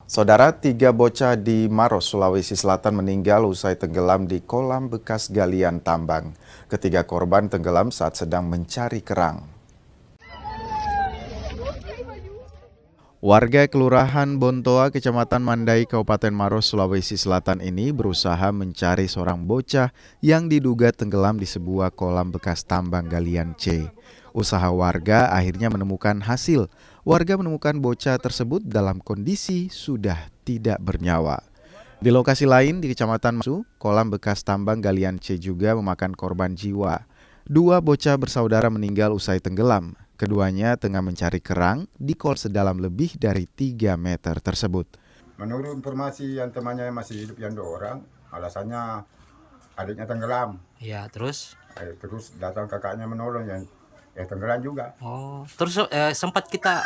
Saudara, 3 bocah di Maros, Sulawesi Selatan meninggal usai tenggelam di kolam bekas galian tambang. Ketiga korban tenggelam saat sedang mencari kerang. Warga Kelurahan Bontoa, Kecamatan Mandai, Kabupaten Maros, Sulawesi Selatan ini berusaha mencari seorang bocah yang diduga tenggelam di sebuah kolam bekas tambang galian C. Usaha warga akhirnya menemukan hasil. Warga menemukan bocah tersebut dalam kondisi sudah tidak bernyawa. Di lokasi lain di Kecamatan Masu, kolam bekas tambang galian C juga memakan korban jiwa. 2 bocah bersaudara meninggal usai tenggelam. Keduanya tengah mencari kerang di kol sedalam lebih dari 3 meter tersebut. Menurut informasi yang temannya masih hidup yang 2 orang, alasannya adiknya tenggelam. Ya, terus? Terus datang kakaknya menolong yang tenggelam juga. Oh, terus sempat kita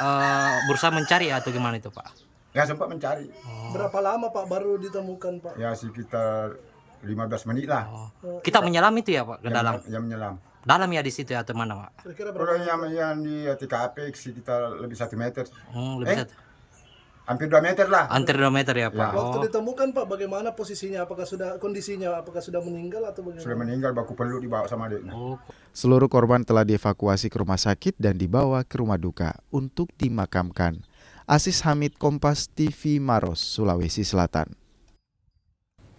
berusaha mencari atau gimana itu, Pak? Ya sempat mencari. Berapa lama Pak baru ditemukan Pak? Ya sekitar 15 menit lah. Kita menyelam itu ya, Pak, ke dalam? Yang menyelam. Dalam ya di situ atau mana, Pak? Kira-kira Kalau berapa? yang di TKP sekitar lebih 1 meter. Lebih Hampir 2 meter lah. hampir 2 meter ya, Pak. Ya. Waktu ditemukan Pak, bagaimana posisinya? Apakah sudah kondisinya? Apakah sudah meninggal atau bagaimana? Sudah meninggal, baku peluk dibawa sama adiknya. Seluruh korban telah dievakuasi ke rumah sakit dan dibawa ke rumah duka untuk dimakamkan. Asis Hamid, Kompas TV Maros, Sulawesi Selatan.